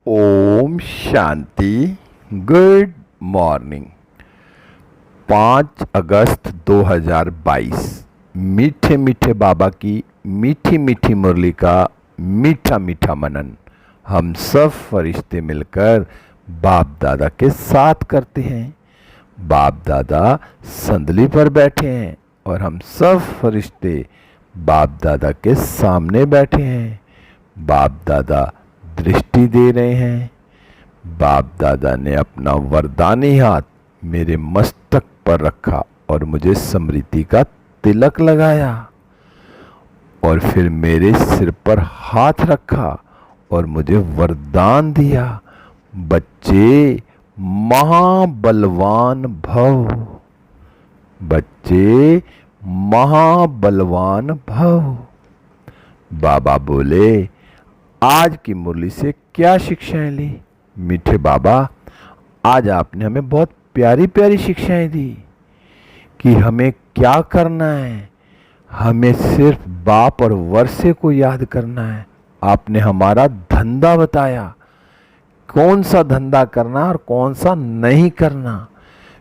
Om Shanti. Good morning. 5 अगस्त 2022। मीठे मीठे बाबा की मीठी मीठी मुरली का मीठा मीठा मनन हम सब फरिश्ते मिलकर बाप दादा के साथ करते हैं। बाप दादा संदली पर बैठे हैं और हम सब फरिश्ते बाप दादा के सामने बैठे हैं। बाप दादा दृष्टि दे रहे हैं। बाप दादा ने अपना वरदानी हाथ मेरे मस्तक पर रखा और मुझे स्मृति का तिलक लगाया और फिर मेरे सिर पर हाथ रखा और मुझे वरदान दिया, बच्चे महाबलवान भव, बच्चे महाबलवान भव। बाबा बोले, आज की मुरली से क्या शिक्षाएं ली? मीठे बाबा, आज आपने हमें बहुत प्यारी प्यारी शिक्षाएं दी कि हमें क्या करना है। हमें सिर्फ बाप और वर्षे को याद करना है। आपने हमारा धंधा बताया, कौन सा धंधा करना और कौन सा नहीं करना।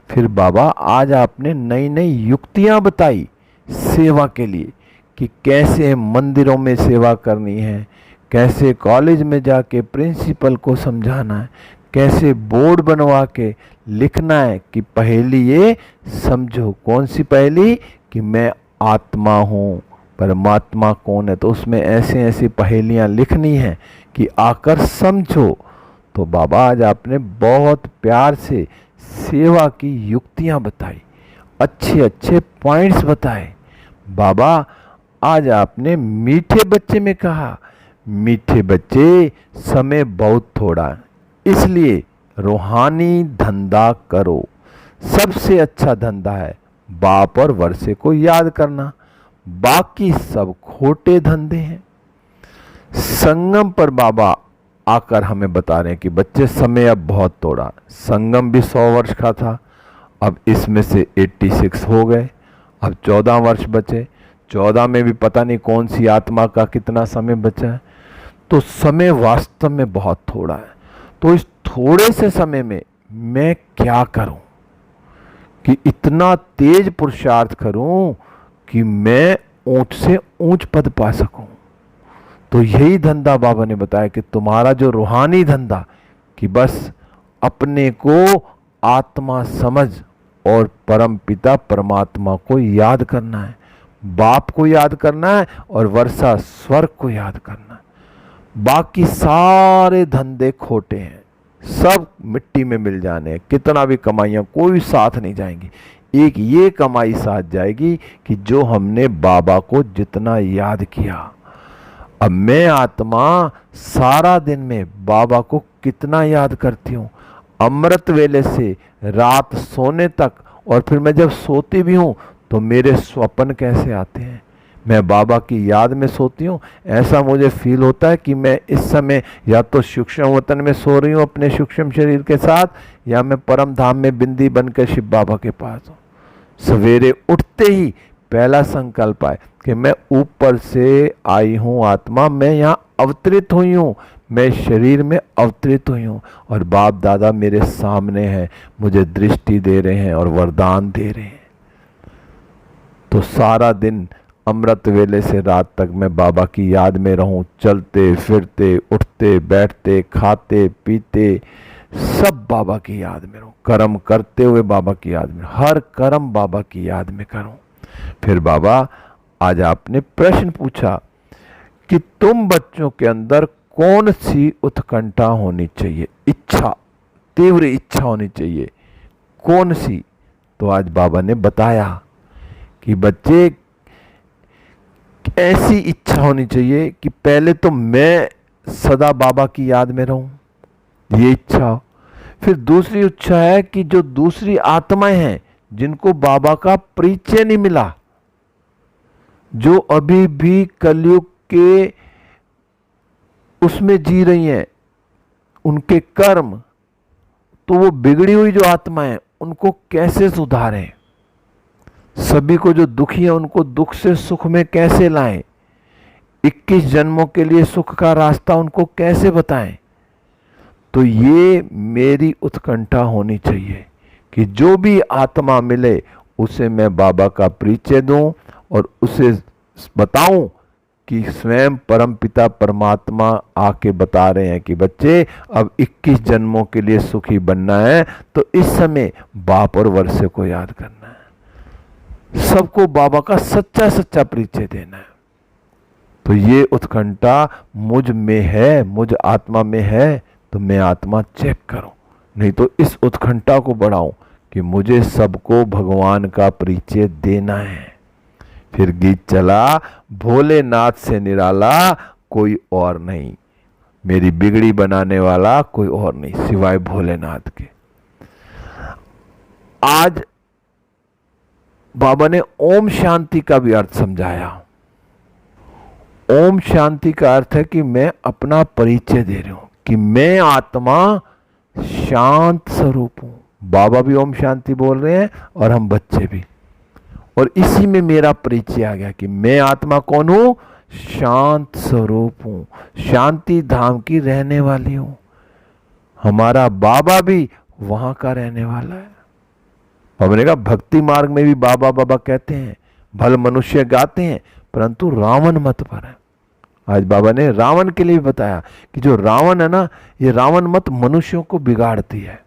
फिर बाबा आज आपने नई नई युक्तियां बताई सेवा के लिए कि कैसे मंदिरों में सेवा करनी है, कैसे कॉलेज में जाके प्रिंसिपल को समझाना है, कैसे बोर्ड बनवा के लिखना है कि पहेली ये समझो। कौन सी पहेली? कि मैं आत्मा हूँ, परमात्मा कौन है। तो उसमें ऐसे ऐसी पहेलियाँ लिखनी हैं कि आकर समझो। तो बाबा आज आपने बहुत प्यार से सेवा की युक्तियाँ बताई, अच्छे अच्छे पॉइंट्स बताए। बाबा आज आपने मीठे बच्चे में कहा, मीठे बच्चे समय बहुत थोड़ा है, इसलिए रूहानी धंधा करो। सबसे अच्छा धंधा है बाप और वर्षे को याद करना, बाकी सब खोटे धंधे हैं। संगम पर बाबा आकर हमें बता रहे हैं कि बच्चे समय अब बहुत थोड़ा। संगम भी 100 वर्ष का था, अब इसमें से 86 हो गए, अब 14 वर्ष बचे। 14 में भी पता नहीं कौन सी आत्मा का कितना समय बचा है। तो समय वास्तव में बहुत थोड़ा है। तो इस थोड़े से समय में मैं क्या करूं कि इतना तेज पुरुषार्थ करूं कि मैं ऊंच से ऊंच पद पा सकूं। तो यही धंधा बाबा ने बताया कि तुम्हारा जो रूहानी धंधा कि बस अपने को आत्मा समझ और परम पिता परमात्मा को याद करना है, बाप को याद करना है और वर्षा स्वर्ग को याद करना है। बाकी सारे धंधे खोटे हैं, सब मिट्टी में मिल जाने हैं। कितना भी कमाइयाँ कोई साथ नहीं जाएंगी। एक ये कमाई साथ जाएगी कि जो हमने बाबा को जितना याद किया। अब मैं आत्मा सारा दिन में बाबा को कितना याद करती हूँ, अमृत वेले से रात सोने तक। और फिर मैं जब सोती भी हूँ तो मेरे स्वप्न कैसे आते हैं, मैं बाबा की याद में सोती हूँ। ऐसा मुझे फील होता है कि मैं इस समय या तो सूक्ष्म वतन में सो रही हूँ अपने सूक्ष्म शरीर के साथ, या मैं परम धाम में बिंदी बनकर शिव बाबा के पास हूँ। सवेरे उठते ही पहला संकल्प आए कि मैं ऊपर से आई हूँ आत्मा, मैं यहाँ अवतरित हुई हूँ, मैं शरीर में अवतरित हुई हूँ और बाप दादा मेरे सामने हैं, मुझे दृष्टि दे रहे हैं और वरदान दे रहे हैं। तो सारा दिन अमृत वेले से रात तक मैं बाबा की याद में रहूं, चलते फिरते उठते बैठते खाते पीते सब बाबा की याद में रहूं, कर्म करते हुए बाबा की याद में, हर कर्म बाबा की याद में करूं। फिर बाबा आज आपने प्रश्न पूछा कि तुम बच्चों के अंदर कौन सी उत्कंठा होनी चाहिए, इच्छा, तीव्र इच्छा होनी चाहिए, कौन सी? तो आज बाबा ने बताया कि बच्चे ऐसी इच्छा होनी चाहिए कि पहले तो मैं सदा बाबा की याद में रहूं, ये इच्छा। फिर दूसरी इच्छा है कि जो दूसरी आत्माएं हैं जिनको बाबा का परिचय नहीं मिला, जो अभी भी कलयुग के उसमें जी रही हैं, उनके कर्म, तो वो बिगड़ी हुई जो आत्माएं हैं उनको कैसे सुधारें। सभी को जो दुखी है उनको दुख से सुख में कैसे लाएं, 21 जन्मों के लिए सुख का रास्ता उनको कैसे बताएं। तो ये मेरी उत्कंठा होनी चाहिए कि जो भी आत्मा मिले उसे मैं बाबा का परिचय दूं और उसे बताऊं कि स्वयं परमपिता परमात्मा आके बता रहे हैं कि बच्चे अब 21 जन्मों के लिए सुखी बनना है, तो इस समय बाप और वर्षे को याद करना है, सबको बाबा का सच्चा सच्चा परिचय देना है। तो ये उत्कंठा मुझ में है, मुझ आत्मा में है, तो मैं आत्मा चेक करूं, नहीं तो इस उत्कंठा को बढ़ाऊं कि मुझे सबको भगवान का परिचय देना है। फिर गीत चला, भोलेनाथ से निराला कोई और नहीं, मेरी बिगड़ी बनाने वाला कोई और नहीं सिवाय भोलेनाथ के। आज बाबा ने ओम शांति का भी अर्थ समझाया। ओम शांति का अर्थ है कि मैं अपना परिचय दे रहा हूं कि मैं आत्मा शांत स्वरूप हूं। बाबा भी ओम शांति बोल रहे हैं और हम बच्चे भी, और इसी में मेरा परिचय आ गया कि मैं आत्मा कौन हूं, शांत स्वरूप हूं, शांति धाम की रहने वाली हूं। हमारा बाबा भी वहां का रहने वाला है। बाबा ने कहा भक्ति मार्ग में भी बाबा बाबा कहते हैं, भल मनुष्य गाते हैं, परंतु रावण मत पर है। आज बाबा ने रावण के लिए भी बताया कि जो रावण है ना, ये रावण मत मनुष्यों को बिगाड़ती है।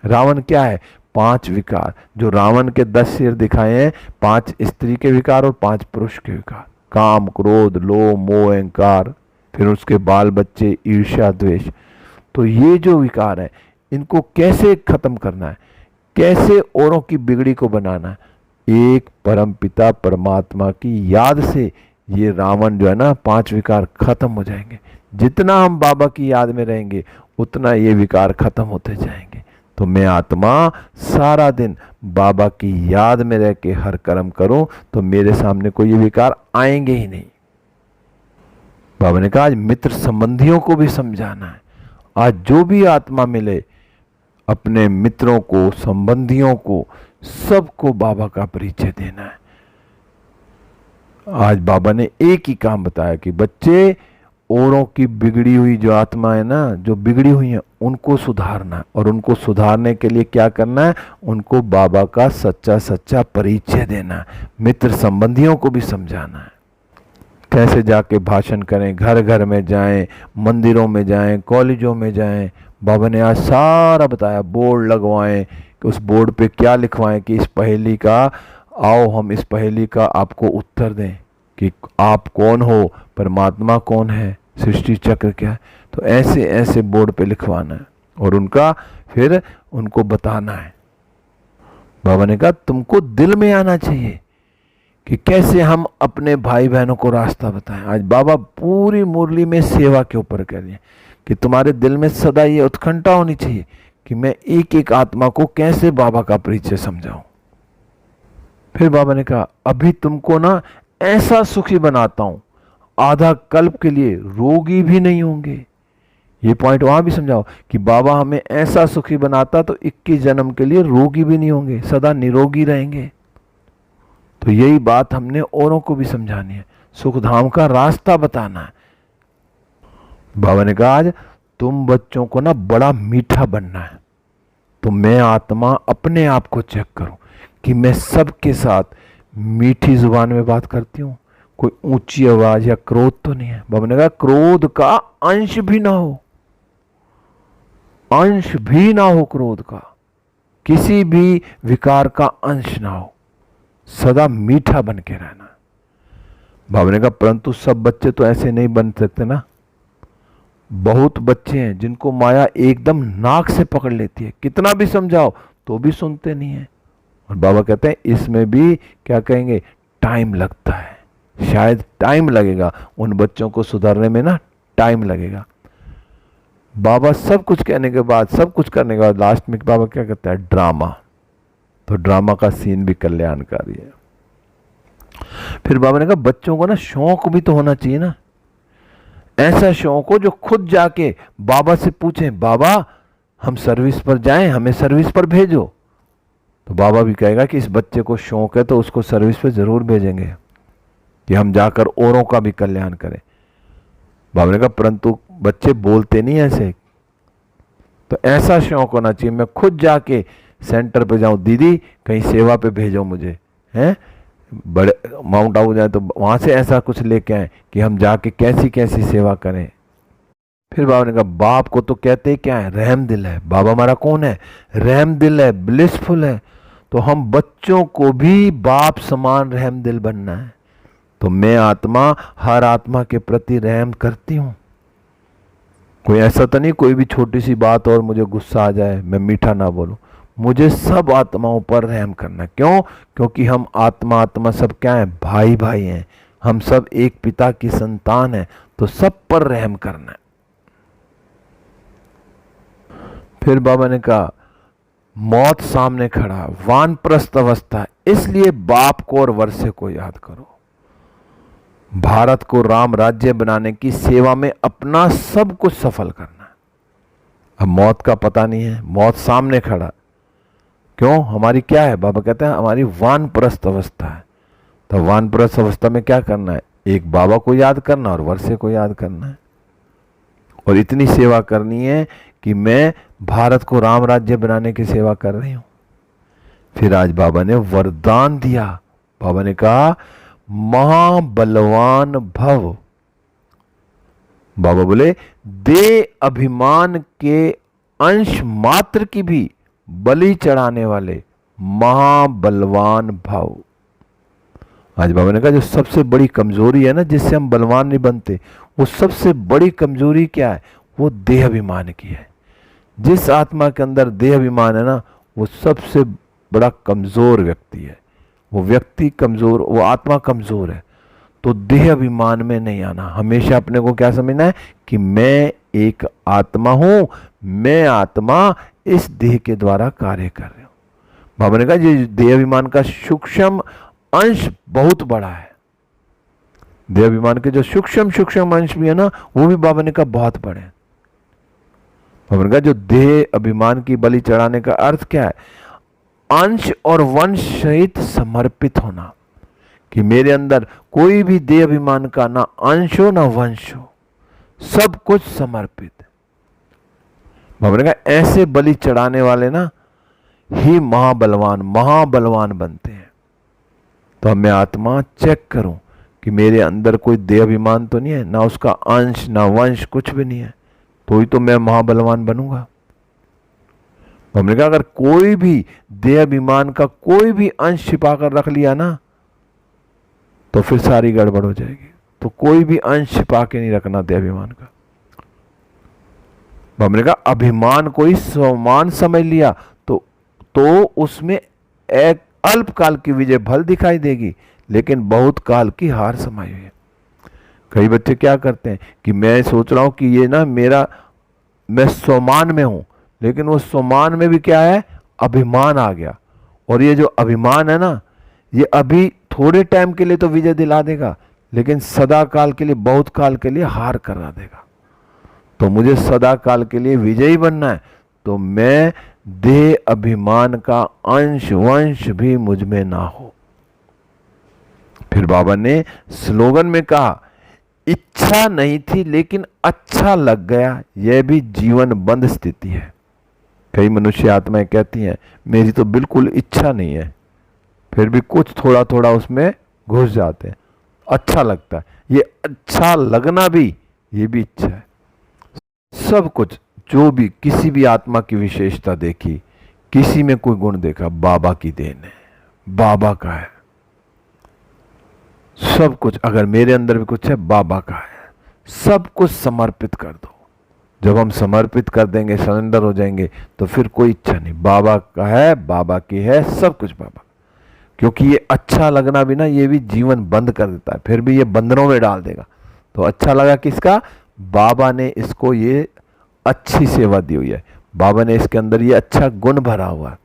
रावण क्या है, 5 विकार, जो रावण के 10 सिर दिखाए हैं, 5 स्त्री के विकार और 5 पुरुष के विकार, काम क्रोध लोभ मोह अहंकार, फिर उसके बाल बच्चे ईर्ष्या द्वेष। तो ये जो विकार है, इनको कैसे खत्म करना है, कैसे औरों की बिगड़ी को बनाना है, एक परम पिता परमात्मा की याद से ये रावण जो है ना 5 विकार खत्म हो जाएंगे। जितना हम बाबा की याद में रहेंगे उतना ये विकार खत्म होते जाएंगे। तो मैं आत्मा सारा दिन बाबा की याद में रह के हर कर्म करूं तो मेरे सामने कोई ये विकार आएंगे ही नहीं। बाबा ने कहा आज मित्र संबंधियों को भी समझाना है। आज जो भी आत्मा मिले अपने मित्रों को संबंधियों को सबको बाबा का परिचय देना है। आज बाबा ने एक ही काम बताया कि बच्चे औरों की बिगड़ी हुई जो आत्मा है ना, जो बिगड़ी हुई है उनको सुधारना है, और उनको सुधारने के लिए क्या करना है, उनको बाबा का सच्चा सच्चा परिचय देना है। मित्र संबंधियों को भी समझाना है कैसे जाके भाषण करें, घर घर में जाएं, मंदिरों में जाएं, कॉलेजों में जाएं। बाबा ने आज सारा बताया, बोर्ड लगवाएं कि उस बोर्ड पे क्या लिखवाएं कि इस पहेली का, आओ हम इस पहेली का आपको उत्तर दें कि आप कौन हो, परमात्मा कौन है, सृष्टि चक्र क्या है। तो ऐसे ऐसे बोर्ड पे लिखवाना है और उनका फिर उनको बताना है। बाबा ने कहा तुमको दिल में आना चाहिए कि कैसे हम अपने भाई बहनों को रास्ता बताएं। आज बाबा पूरी मुरली में सेवा के ऊपर कह रहे हैं कि तुम्हारे दिल में सदा ये उत्कंठा होनी चाहिए कि मैं एक एक आत्मा को कैसे बाबा का परिचय समझाऊं। फिर बाबा ने कहा अभी तुमको ना ऐसा सुखी बनाता हूं, आधा कल्प के लिए रोगी भी नहीं होंगे। ये पॉइंट वहां भी समझाओ कि बाबा हमें ऐसा सुखी बनाता तो 21 जन्म के लिए रोगी भी नहीं होंगे, सदा निरोगी रहेंगे। तो यही बात हमने औरों को भी समझानी है, सुखधाम का रास्ता बताना है। बाबा ने कहा आज तुम बच्चों को ना बड़ा मीठा बनना है। तो मैं आत्मा अपने आप को चेक करूं कि मैं सबके साथ मीठी जुबान में बात करती हूं, कोई ऊंची आवाज या क्रोध तो नहीं है। बाबा ने कहा क्रोध का अंश भी ना हो, अंश भी ना हो क्रोध का, किसी भी विकार का अंश ना हो, सदा मीठा बन के रहना। बाबा ने कहा परंतु सब बच्चे तो ऐसे नहीं बन सकते ना। बहुत बच्चे हैं जिनको माया एकदम नाक से पकड़ लेती है, कितना भी समझाओ तो भी सुनते नहीं है। और बाबा कहते हैं इसमें भी क्या कहेंगे, टाइम लगता है, शायद टाइम लगेगा उन बच्चों को सुधारने में ना, टाइम लगेगा। बाबा सब कुछ कहने के बाद, सब कुछ करने के बाद लास्ट में बाबा क्या कहता है, ड्रामा। तो ड्रामा का सीन भी कल्याणकारी है। फिर बाबा ने कहा बच्चों को ना शौक भी तो होना चाहिए ना, ऐसा शौक हो जो खुद जाके बाबा से पूछें, बाबा हम सर्विस पर जाएं, हमें सर्विस पर भेजो। तो बाबा भी कहेगा कि इस बच्चे को शौक है तो उसको सर्विस पे जरूर भेजेंगे कि हम जाकर औरों का भी कल्याण करें। बाबा ने कहा परंतु बच्चे बोलते नहीं ऐसे, तो ऐसा शौक होना चाहिए, मैं खुद जाके सेंटर पे जाऊं, दीदी कहीं सेवा पे भेजो मुझे, हैं, बड़े माउंट आबू जाए तो वहां से ऐसा कुछ लेके आए कि हम जाके कैसी कैसी सेवा करें। फिर बाबा ने कहा बाप को तो कहते क्या है, रहम दिल है। बाबा हमारा कौन है, रहम दिल है, ब्लिसफुल है। तो हम बच्चों को भी बाप समान रहम दिल बनना है। तो मैं आत्मा हर आत्मा के प्रति रहम करती हूं। कोई ऐसा तो नहीं कोई भी छोटी सी बात और मुझे गुस्सा आ जाए मैं मीठा ना बोलूं। मुझे सब आत्माओं पर रहम करना। क्यों? क्योंकि हम आत्मा आत्मा सब क्या है, भाई भाई हैं, हम सब एक पिता की संतान हैं, तो सब पर रहम करना है। फिर बाबा ने कहा मौत सामने खड़ा, वानप्रस्थ अवस्था, इसलिए बाप को और वर्षे को याद करो। भारत को राम राज्य बनाने की सेवा में अपना सब कुछ सफल करना है। अब मौत का पता नहीं है, मौत सामने खड़ा। क्यों? हमारी क्या है, बाबा कहते हैं हमारी वानप्रस्थ अवस्था है। तो वानप्रस्थ अवस्था में क्या करना है, एक बाबा को याद करना और वर्षे को याद करना है, और इतनी सेवा करनी है कि मैं भारत को राम राज्य बनाने की सेवा कर रही हूं। फिर आज बाबा ने वरदान दिया। बाबा ने कहा महाबलवान भव। बाबा बोले दे अभिमान के अंश मात्र की भी बलि चढ़ाने वाले महाबलवान भव। आज बाबा ने कहा जो सबसे बड़ी कमजोरी है ना, जिससे हम बलवान नहीं बनते, वो सबसे बड़ी कमजोरी क्या है, वो देह अभिमान की है। जिस आत्मा के अंदर देह अभिमान है ना, वो सबसे बड़ा कमजोर व्यक्ति है। वो व्यक्ति कमजोर, वो आत्मा कमजोर है। तो देह अभिमान में नहीं आना, हमेशा अपने को क्या समझना है कि मैं एक आत्मा हूं, मैं आत्मा इस देह के द्वारा कार्य कर रही हूं। बाबा ने कहा ये देह अभिमान का सूक्ष्म अंश बहुत बड़ा है। देह अभिमान के जो सूक्ष्म सूक्ष्म अंश भी है ना, वो भी बाबा ने कहा बहुत बड़े हैं। बाबा ने कहा जो देह अभिमान की बलि चढ़ाने का अर्थ क्या है, अंश और वंश सहित समर्पित होना, कि मेरे अंदर कोई भी देह अभिमान का ना अंश हो ना वंश हो, सब कुछ समर्पित। बाबा ने कहा ऐसे बलि चढ़ाने वाले ना ही महाबलवान बनते हैं। तो मैं आत्मा चेक करूं कि मेरे अंदर कोई देह अभिमान तो नहीं है, ना उसका अंश ना वंश, कुछ भी नहीं है, तो ही तो मैं महाबलवान बनूंगा। हमने कहा अगर कोई भी देह अभिमान का कोई भी अंश छिपा कर रख लिया ना, तो फिर सारी गड़बड़ हो जाएगी। तो कोई भी अंश छिपा के नहीं रखना देह अभिमान का। हमने कहा अभिमान कोई स्वमान समझ लिया तो उसमें एक अल्पकाल की विजय भल दिखाई देगी, लेकिन बहुत काल की हार समाई हुई है। कई बच्चे क्या करते हैं कि मैं सोच रहा हूं कि ये ना मेरा, मैं स्वमान में हूं, लेकिन वो स्वमान में भी क्या है, अभिमान आ गया। और ये जो अभिमान है ना, ये अभी थोड़े टाइम के लिए तो विजय दिला देगा, लेकिन सदा काल के लिए, बहुत काल के लिए हार करा देगा। तो मुझे सदा काल के लिए विजयी बनना है, तो मैं देह अभिमान का अंश वंश भी मुझ में ना हो। फिर बाबा ने स्लोगन में कहा इच्छा नहीं थी लेकिन अच्छा लग गया, यह भी जीवन बंद स्थिति है। कई मनुष्य आत्माएं कहती हैं मेरी तो बिल्कुल इच्छा नहीं है, फिर भी कुछ थोड़ा थोड़ा उसमें घुस जाते हैं, अच्छा लगता है। ये अच्छा लगना भी, ये भी इच्छा है। सब कुछ जो भी किसी भी आत्मा की विशेषता देखी, किसी में कोई गुण देखा, बाबा की देन है, बाबा का है। सब कुछ अगर मेरे अंदर भी कुछ है, बाबा का है। सब कुछ समर्पित कर दो। जब हम समर्पित कर देंगे, सरेंडर हो जाएंगे, तो फिर कोई इच्छा नहीं, बाबा का है, बाबा की है, सब कुछ बाबा। क्योंकि ये अच्छा लगना भी ना, ये भी जीवन बंद कर देता है, फिर भी ये बंधनों में डाल देगा। तो अच्छा लगा किसका, बाबा ने इसको ये अच्छी सेवा दी हुई है, बाबा ने इसके अंदर ये अच्छा गुण भरा हुआ है।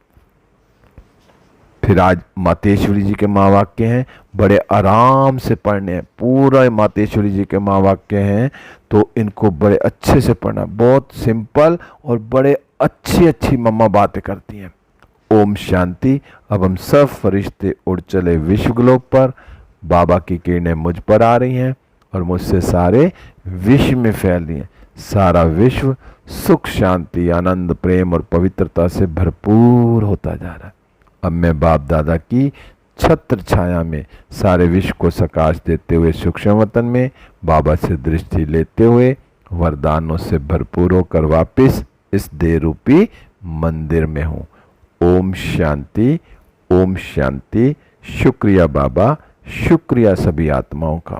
फिर आज मातेश्वरी जी के महावाक्य हैं, बड़े आराम से पढ़ने हैं। पूरा मातेश्वरी जी के महावाक्य हैं, तो इनको बड़े अच्छे से पढ़ना। बहुत सिंपल और बड़े अच्छी अच्छी मम्मा बातें करती हैं। ओम शांति। अब हम सब फरिश्ते उड़ चले विश्व ग्लोब पर। बाबा की किरणें मुझ पर आ रही हैं और मुझसे सारे विश्व में फैल रही हैं। सारा विश्व सुख, शांति, आनंद, प्रेम और पवित्रता से भरपूर होता जा रहा है। अब मैं बाप दादा की छत्र छाया में सारे विश्व को सकाश देते हुए सूक्ष्म वतन में बाबा से दृष्टि लेते हुए वरदानों से भरपूर होकर वापिस इस देह रूपी मंदिर में हूँ। ओम शांति, ओम शांति। शुक्रिया बाबा, शुक्रिया सभी आत्माओं का।